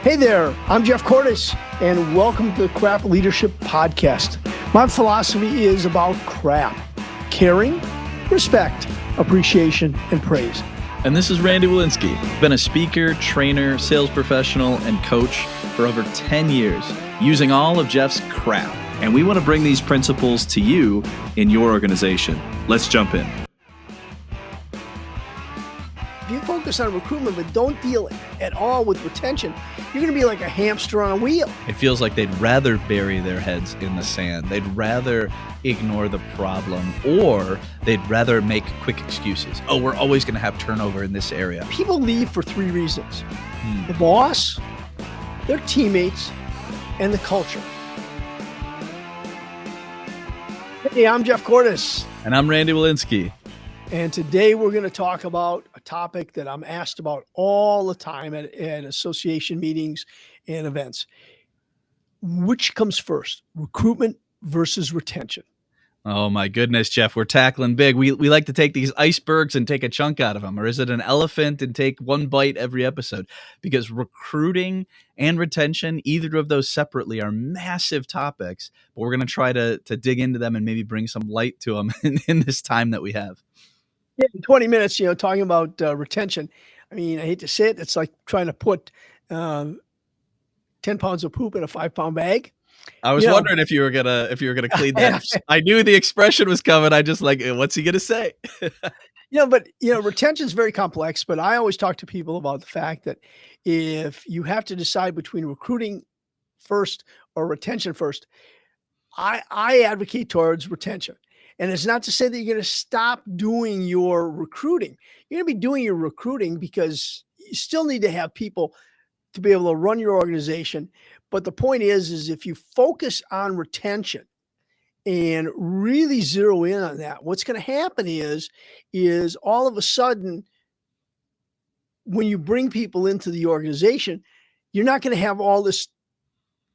Hey there, I'm Jeff Cordes, and welcome to the C.R.A.P Leadership Podcast. My philosophy is about C.R.A.P, caring, respect, appreciation, and praise. And this is Randy Walensky. Been a speaker, trainer, sales professional, and coach for over 10 years, using all of Jeff's C.R.A.P. And we want to bring these principles to you in your organization. Let's jump in. If you focus on recruitment but don't deal at all with retention, you're going to be like a hamster on a wheel. It feels like they'd rather bury their heads in the sand. They'd rather ignore the problem, or they'd rather make quick excuses. Oh, we're always going to have turnover in this area. People leave for three reasons. The boss, their teammates, and the culture. Hey, I'm Jeff Cordes. And I'm Randy Walensky. And today we're going to talk about a topic that I'm asked about all the time at association meetings and events. Which comes first, recruitment versus retention? Oh my goodness, Jeff, we're tackling big. We like to take these icebergs and take a chunk out of them. Or is it an elephant and take one bite every episode? Because recruiting and retention, either of those separately, are massive topics. But we're going to try to dig into them and maybe bring some light to them in this time that we have. Yeah, in 20 minutes, talking about retention. I mean, I hate to say it. It's like trying to put 10 pounds of poop in a 5-pound bag. I was wondering if you were gonna clean that. I knew the expression was coming. I just like, what's he gonna say? But retention is very complex. But I always talk to people about the fact that if you have to decide between recruiting first or retention first, I advocate towards retention. And it's not to say that you're going to stop doing your recruiting. You're going to be doing your recruiting because you still need to have people to be able to run your organization. But the point is if you focus on retention and really zero in on that, what's going to happen is all of a sudden, when you bring people into the organization, you're not going to have all this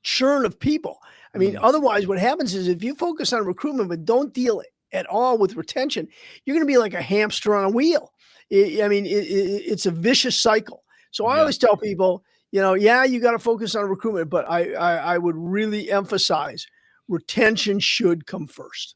churn of people. I mean, otherwise what happens is if you focus on recruitment but don't deal at all with retention, you're going to be like a hamster on a wheel. It's a vicious cycle. So I always tell people, you got to focus on recruitment, but I would really emphasize retention should come first.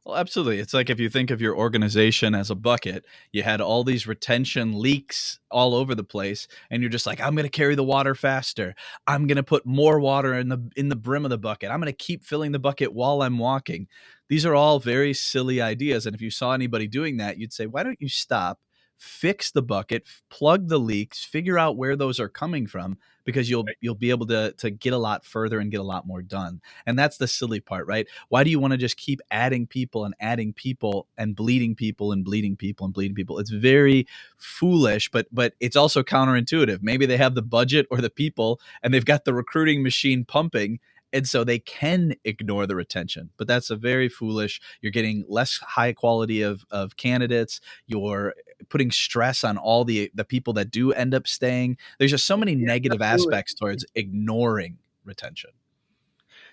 Well, absolutely. It's like if you think of your organization as a bucket, you had all these retention leaks all over the place, and you're just like, I'm going to carry the water faster. I'm going to put more water in the brim of the bucket. I'm going to keep filling the bucket while I'm walking. These are all very silly ideas. And if you saw anybody doing that, you'd say, why don't you stop, fix the bucket, plug the leaks, figure out where those are coming from, because you'll be able to get a lot further and get a lot more done. And that's the silly part, right? Why do you want to just keep adding people and bleeding people and bleeding people and bleeding people? It's very foolish, but it's also counterintuitive. Maybe they have the budget or the people and they've got the recruiting machine pumping, and so they can ignore the retention. But that's a very foolish. You're getting less high quality of candidates. You're putting stress on all the people that do end up staying. There's just so many negative aspects towards ignoring retention.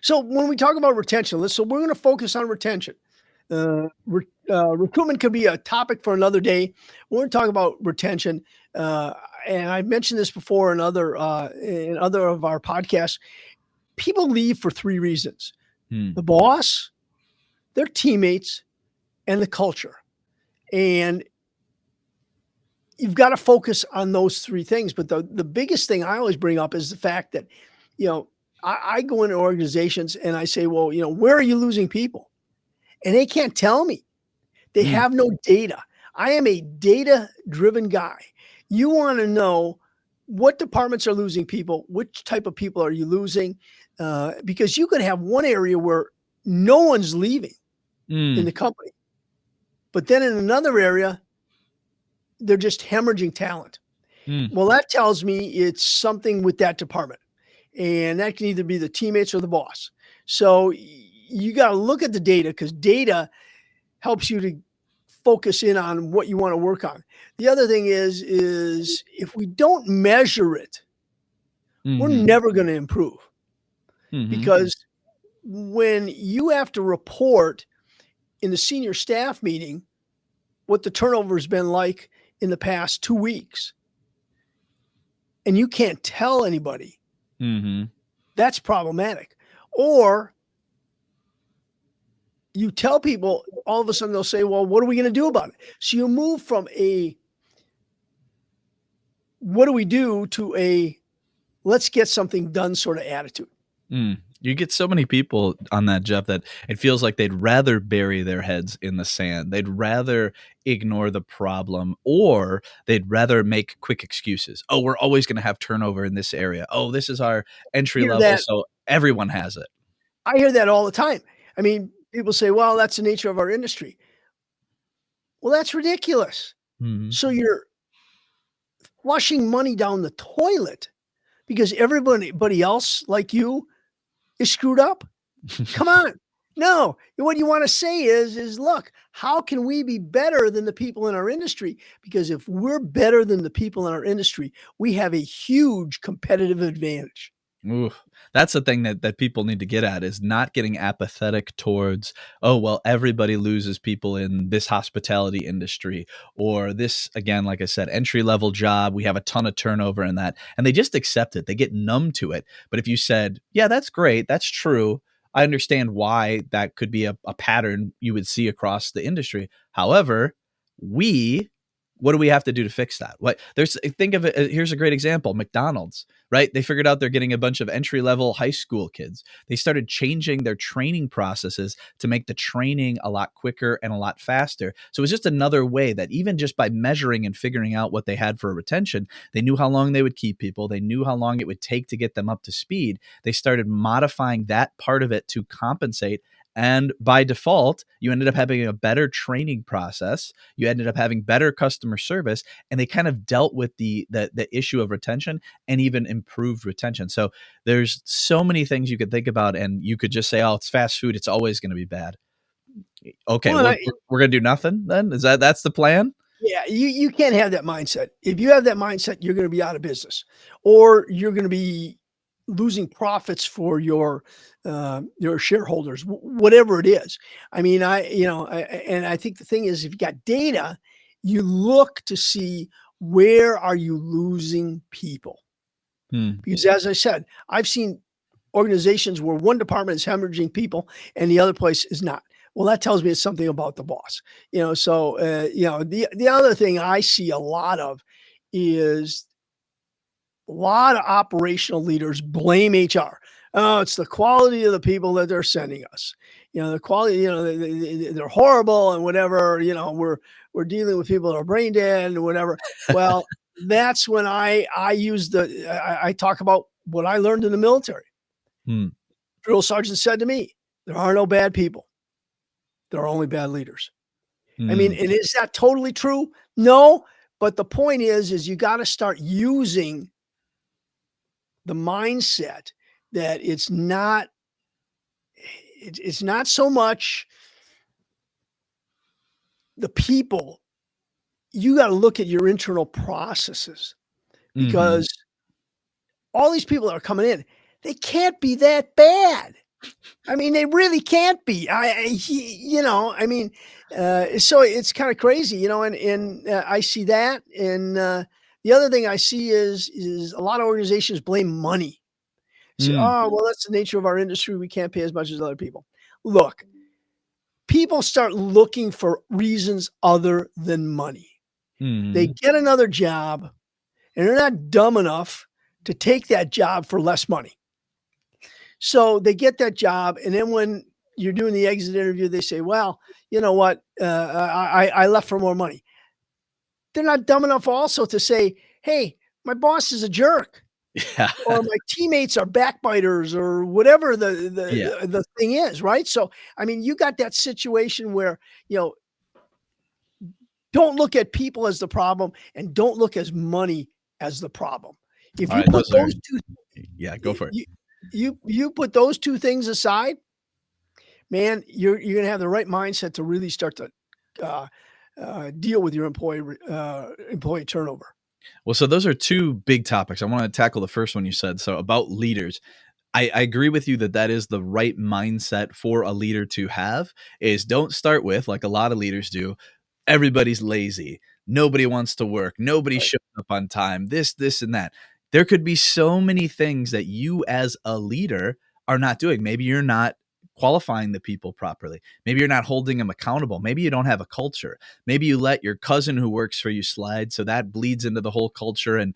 So when we talk about retention, we're going to focus on retention. Recruitment could be a topic for another day. We're going to talk about retention. And I've mentioned this before in other of our podcasts. People leave for three reasons: the boss, their teammates, and the culture. And you've got to focus on those three things. But the biggest thing I always bring up is the fact that, I go into organizations and I say, well, where are you losing people? And they can't tell me. They have no data. I am a data-driven guy. You want to know what departments are losing people, which type of people are you losing? Because you could have one area where no one's leaving in the company, but then in another area, they're just hemorrhaging talent. Well, that tells me it's something with that department, and that can either be the teammates or the boss. So you got to look at the data, because data helps you to focus in on what you want to work on. The other thing is if we don't measure it, we're never going to improve. Because when you have to report in the senior staff meeting what the turnover has been like in the past 2 weeks, and you can't tell anybody Mhm. That's problematic. Or you tell people, all of a sudden they'll say, well, what are we going to do about it? So you move from a what do we do to a let's get something done sort of attitude. Mm. You get so many people on that, Jeff, that it feels like they'd rather bury their heads in the sand. They'd rather ignore the problem, or they'd rather make quick excuses. Oh, we're always going to have turnover in this area. Oh, this is our entry Hear level, that. so everyone has it. I hear that all the time. I mean, people say, well, that's the nature of our industry. Well, that's ridiculous. Mhm. So you're flushing money down the toilet because everybody else like you is screwed up. Come on. No, what you want to say is look, how can we be better than the people in our industry? Because if we're better than the people in our industry, we have a huge competitive advantage. Ooh, that's the thing that people need to get at, is not getting apathetic towards, oh, well, everybody loses people in this hospitality industry, or this, again, like I said, entry level job. We have a ton of turnover in that. And they just accept it. They get numb to it. But if you said, yeah, that's great, that's true, I understand why that could be a pattern you would see across the industry. However, we, what do we have to do to fix that? What there's, think of it, here's a great example, McDonald's, right? They figured out they're getting a bunch of entry level high school kids. They started changing their training processes to make the training a lot quicker and a lot faster. So it was just another way that, even just by measuring and figuring out what they had for retention, they knew how long they would keep people. They knew how long it would take to get them up to speed. They started modifying that part of it to compensate. And by default, you ended up having a better training process. You ended up having better customer service, and they kind of dealt with the issue of retention and even improved retention. So there's so many things you could think about, and you could just say, "Oh, it's fast food; it's always going to be bad." Okay, Well, we're going to do nothing then. Is that's the plan? yeah, you can't have that mindset. If you have that mindset, you're going to be out of business, or you're going to be losing profits for your shareholders, whatever it is. I mean, and I think the thing is, if you got data, you look to see where are you losing people. Hmm. Because as I said, I've seen organizations where one department is hemorrhaging people and the other place is not. Well, that tells me it's something about the boss. So the other thing I see a lot of is a lot of operational leaders blame HR. Oh, it's the quality of the people that they're sending us. The quality, they're horrible and whatever. We're dealing with people that are brain dead and whatever. Well, that's when I use I talk about what I learned in the military. Hmm. Drill sergeant said to me, "There are no bad people. There are only bad leaders." I mean, Hmm. and is that totally true? No, but the point is you got to start using the mindset that it's not so much the people. You got to look at your internal processes Hmm. because all these people that are coming in, they can't be that bad. I mean, they really can't be. I mean, so it's kind of crazy, and I see that. And the other thing I see is a lot of organizations blame money. Say, Hmm. oh, well, that's the nature of our industry. We can't pay as much as other people. Look, people start looking for reasons other than money. They Hmm. get another job, and they're not dumb enough to take that job for less money. So they get that job, and then when you're doing the exit interview, they say, "Well, you know what? I left for more money." They're not dumb enough also to say, "Hey, my boss is a jerk, Yeah. or my teammates are backbiters, or whatever Yeah. the thing is." Right? So, I mean, you got that situation where you know, don't look at people as the problem, and don't look as money as the problem. If All you right. put Those are, those two, yeah. Go for it. you you put those two things aside, man, you're gonna have the right mindset to really start to uh, deal with your employee turnover. Well, so those are two big topics. I want to tackle the first one you said. So about leaders. I agree with you that that is the right mindset for a leader to have, is don't start with, like a lot of leaders do, everybody's lazy. Nobody wants to work. Nobody Right. shows up on time. This, and that. There could be so many things that you as a leader are not doing. Maybe you're not qualifying the people properly. Maybe you're not holding them accountable. Maybe you don't have a culture. Maybe you let your cousin who works for you slide, so that bleeds into the whole culture, and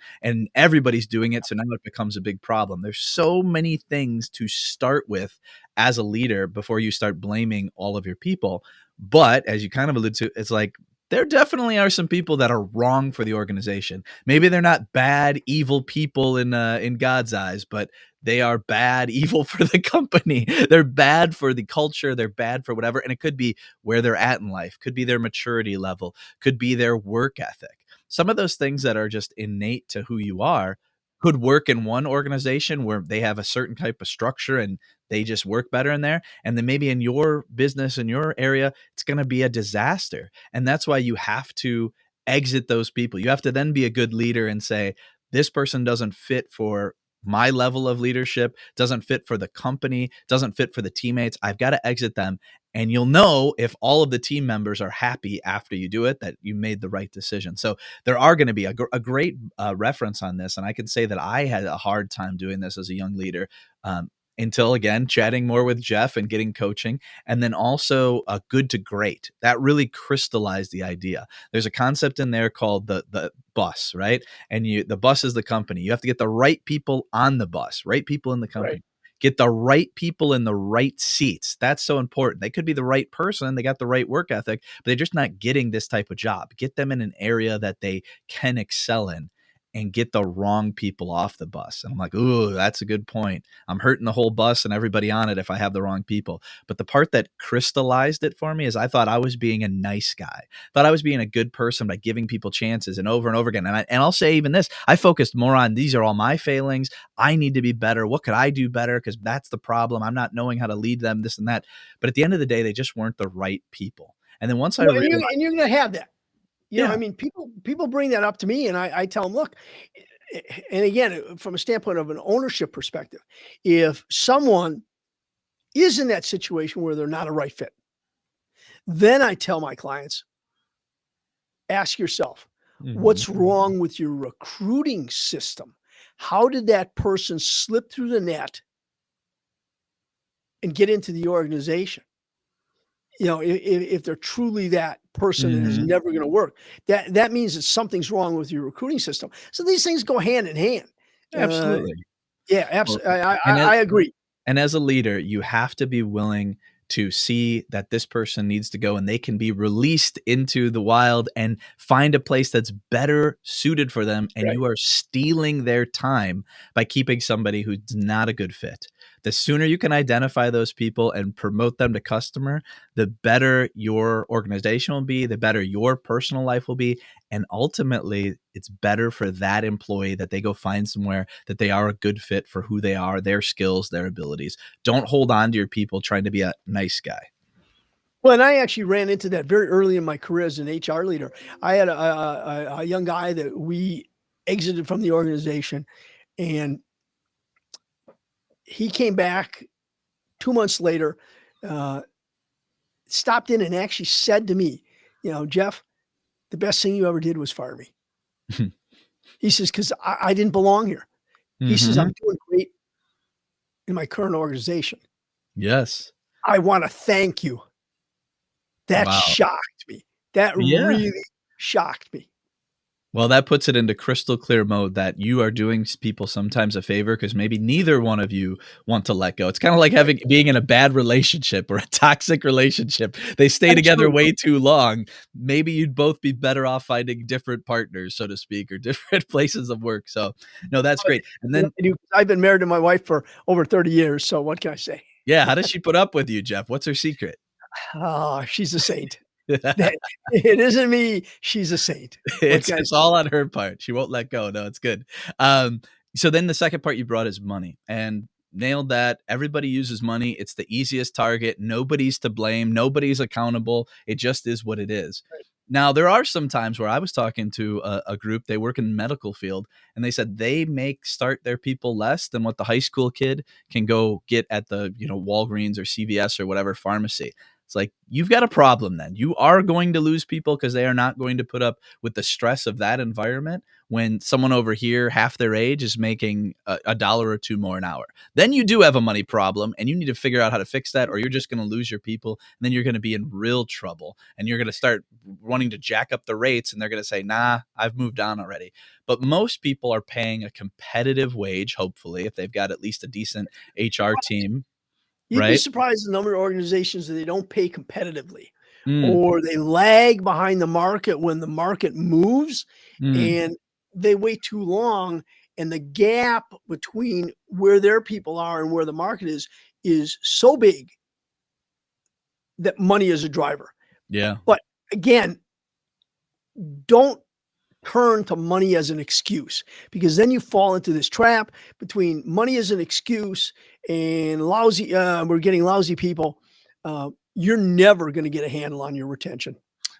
everybody's doing it, so now it becomes a big problem. There's so many things to start with as a leader before you start blaming all of your people. But as you kind of alluded to, it's like there definitely are some people that are wrong for the organization. Maybe they're not bad, evil people in God's eyes, but they are bad, evil for the company. They're bad for the culture. They're bad for whatever. And it could be where they're at in life, could be their maturity level, could be their work ethic. Some of those things that are just innate to who you are could work in one organization where they have a certain type of structure and they just work better in there. And then maybe in your business, in your area, it's going to be a disaster. And that's why you have to exit those people. You have to then be a good leader and say, this person doesn't fit for my level of leadership, doesn't fit for the company, doesn't fit for the teammates. I've got to exit them. And you'll know if all of the team members are happy after you do it, that you made the right decision. So there are going to be a great reference on this. And I can say that I had a hard time doing this as a young leader. Until again, chatting more with Jeff and getting coaching. And then also good to great. That really crystallized the idea. There's a concept in there called the bus, right? And the bus is the company. You have to get the right people on the bus, right people in the Right. company. Get the right people in the right seats. That's so important. They could be the right person. They got the right work ethic, but they're just not getting this type of job. Get them in an area that they can excel in and get the wrong people off the bus. And I'm like, ooh, that's a good point. I'm hurting the whole bus and everybody on it if I have the wrong people. But the part that crystallized it for me is I thought I was being a nice guy. Thought I was being a good person by giving people chances and over again. And I'll say even this, I focused more on these are all my failings. I need to be better. What could I do better? Because that's the problem. I'm not knowing how to lead them, this and that. But at the end of the day, they just weren't the right people. And then once I Well, realized, and you're going to have that. I yeah, mean, people bring that up to me, and I tell them, look, and again, from a standpoint of an ownership perspective, if someone is in that situation where they're not a right fit, then I tell my clients, ask yourself, mhm, what's wrong with your recruiting system? How did that person slip through the net and get into the organization? If they're truly that person that is mhm, never going to work, that means that something's wrong with your recruiting system. So these things go hand in hand. Uh, absolutely. yeah, Well, absolutely. and I agree. And as a leader, you have to be willing to see that this person needs to go and they can be released into the wild and find a place that's better suited for them. And Right. you are stealing their time by keeping somebody who's not a good fit. The sooner you can identify those people and promote them to customer, the better your organization will be, the better your personal life will be. And ultimately, it's better for that employee that they go find somewhere that they are a good fit for who they are, their skills, their abilities. Don't hold on to your people trying to be a nice guy. Well, and I actually ran into that very early in my career as an HR leader. I had a young guy that we exited from the organization, and he came back 2 months later, uh, stopped in and actually said to me, Jeff, the best thing you ever did was fire me. He says, because I didn't belong here. He says, I'm Mhm. doing great in my current organization. Yes. I want to thank you. That Wow. shocked me. That Yeah. really shocked me. Well, that puts it into crystal clear mode that you are doing people sometimes a favor because maybe neither one of you want to let go. It's kind of like Right. having being in a bad relationship or a toxic relationship. They stay together Absolutely. way too long. Maybe you'd both be better off finding different partners, so to speak, or different places of work. So, no, that's great. And then, I've been married to my wife for over 30 years. So what can I say? yeah, how does she put up with you, Jeff? What's her secret? Oh, she's a saint. That it isn't me. She's a saint. What it's can I it's say? all on her part. She won't let go. No, it's good. Um, so then the second part you brought is money, and nailed that. Everybody uses money. It's the easiest target. Nobody's to blame. Nobody's accountable. It just is what it is. Now there are some times where I was talking to a group. They work in the medical field, and they said they make start their people less than what the high school kid can go get at the Walgreens or CVS or whatever pharmacy. It's like, you've got a problem then. You are going to lose people because they are not going to put up with the stress of that environment when someone over here, half their age, is making a dollar or two more an hour. Then you do have a money problem and you need to figure out how to fix that, or you're just going to lose your people. And then you're going to be in real trouble and you're going to start wanting to jack up the rates and they're going to say, nah, I've moved on already. But most people are paying a competitive wage, hopefully, if they've got at least a decent HR team, You'd be right? surprised the number of organizations that they don't pay competitively, Mm, or they lag behind the market when the market moves, mm, and they wait too long, and the gap between where their people are and where the market is so big that money is a driver. yeah. But again, don't turn to money as an excuse, because then you fall into this trap between money as an excuse and lousy we're getting lousy people. You're never going to get a handle on your retention.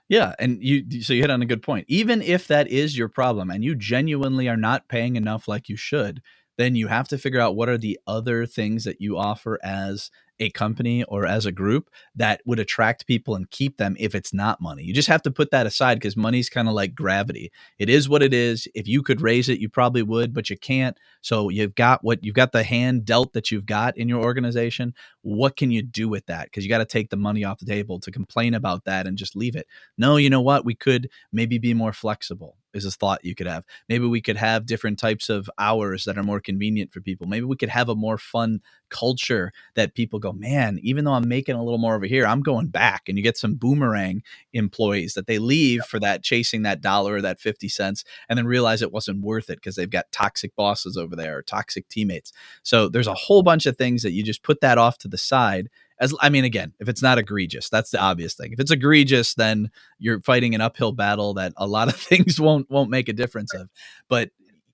Yeah, and so you hit on a good point. Even if that is your problem and you genuinely are not paying enough like you should, then you have to figure out what are the other things that you offer as a company or as a group that would attract people and keep them if it's not money. You just have to put that aside because money's kind of like gravity. It is what it is. If you could raise it, you probably would, but you can't. So you've got the hand dealt that you've got in your organization. What can you do with that? Because you got to take the money off the table. To complain about that and just leave it, no, you know what? We could maybe be more flexible, is a thought you could have. Maybe we could have different types of hours that are more convenient for people. Maybe we could have a more fun culture that people go, man, even though I'm making a little more over here, I'm going back. And you get some boomerang employees that they leave for that, chasing that dollar or that 50 cents, and then realize it wasn't worth it because they've got toxic bosses over there or toxic teammates. So there's a whole bunch of things that you just put that off to the side. As I mean, again, if it's not egregious, that's the obvious thing. If it's egregious, then you're fighting an uphill battle that a lot of things won't make a difference of. But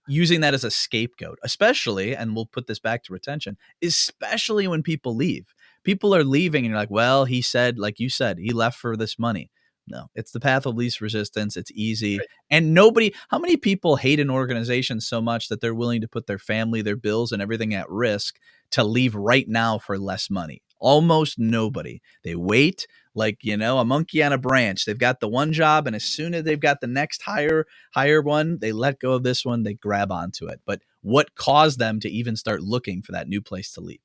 using that as a scapegoat, especially, and we'll put this back to retention, especially when people leave. People are leaving and you're like, well, he said, like you said, he left for this money. No, it's the path of least resistance. It's easy. And nobody, how many people hate an organization so much that they're willing to put their family, their bills, and everything at risk to leave right now for less money? Almost nobody. They wait like, a monkey on a branch. They've got the one job, and as soon as they've got the next higher one, they let go of this one, they grab onto it. But what caused them to even start looking for that new place to leap?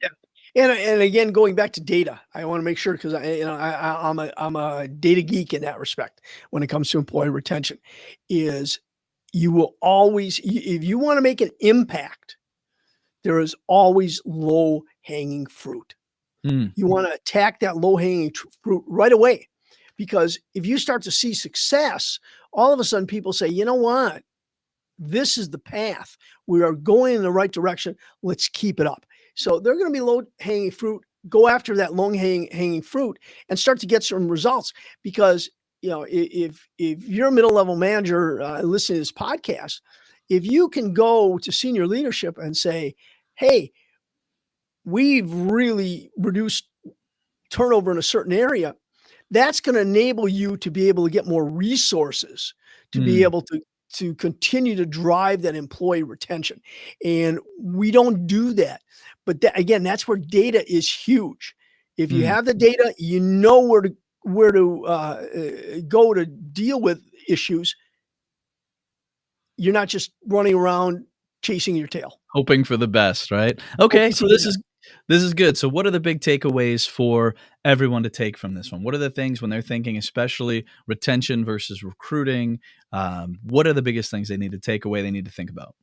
Yeah. And again, going back to data, I want to make sure, because I'm a data geek in that respect when it comes to employee retention. Is you will always, if you want to make an impact, there is always low hanging fruit. Mm, You want to attack that low hanging fruit right away, because if you start to see success, all of a sudden people say, you know what? This is the path. We are going in the right direction. Let's keep it up. So they're going to be low hanging fruit. Go after that long hanging fruit and start to get some results. Because if you're a middle level manager listening to this podcast, if you can go to senior leadership and say, "Hey, we've really reduced turnover in a certain area," that's going to enable you to be able to get more resources to be mm, able to continue to drive that employee retention. And we don't do that. But again, that's where data is huge. If you mm. have the data, you know where to go to deal with issues. You're not just running around chasing your tail. Hoping for the best, right? Okay, Hoping so for the best. this is good. So what are the big takeaways for everyone to take from this one? What are the things when they're thinking, especially retention versus recruiting? What are the biggest things they need to take away? They need to think about.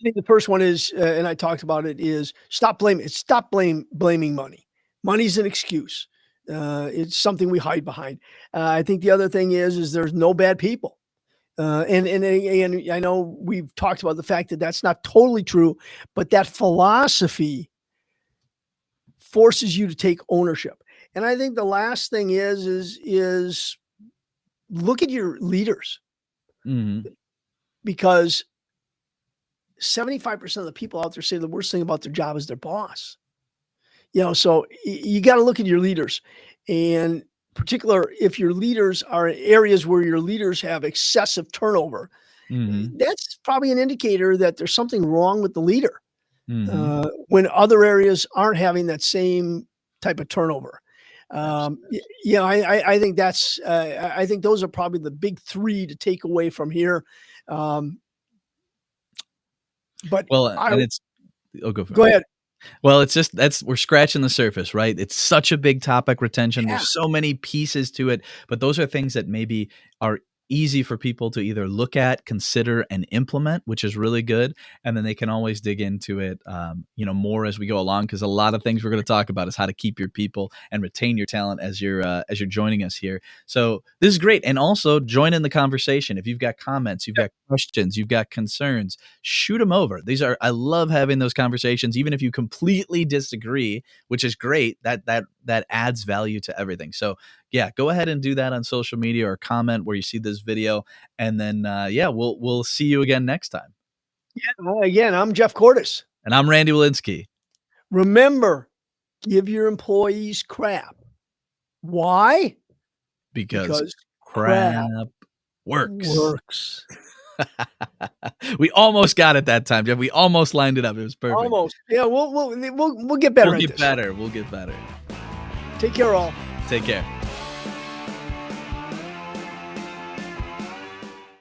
I think the first one is, and I talked about it, is stop blaming money. Money's an excuse. It's something we hide behind. I think the other thing is there's no bad people. And I know we've talked about the fact that that's not totally true, but that philosophy forces you to take ownership. And I think the last thing is look at your leaders, Mhm. because 75% of the people out there say the worst thing about their job is their boss. So you got to look at your leaders, and particular if your leaders are in areas where your leaders have excessive turnover, Mhm. that's probably an indicator that there's something wrong with the leader. Mhm. When other areas aren't having that same type of turnover. Absolutely. I think that's I think those are probably the big 3 to take away from here. Um, but Well, I and it's oh, go for it. Go ahead. Well, it's just that's we're scratching the surface, right? It's such a big topic, retention. Yeah. There's so many pieces to it, but those are things that maybe are easy for people to either look at, consider, and implement, which is really good. And then they can always dig into it, more as we go along. Because a lot of things we're going to talk about is how to keep your people and retain your talent as you're joining us here. So this is great, and also join in the conversation. If you've got comments, you've got questions, you've got concerns, shoot them over. I love having those conversations, even if you completely disagree, which is great. That adds value to everything. So yeah, go ahead and do that on social media or comment where you see this video, and then we'll see you again next time. Again, I'm Jeff Cordes. And I'm Randy Walensky, Remember, give your employees crap. Why? because Because crap crap works. works. We almost got it that time, Jeff. We almost lined it up. It was perfect. Almost. Yeah, we'll get better We'll at get this. better. We'll get better. Take care, all. Take care.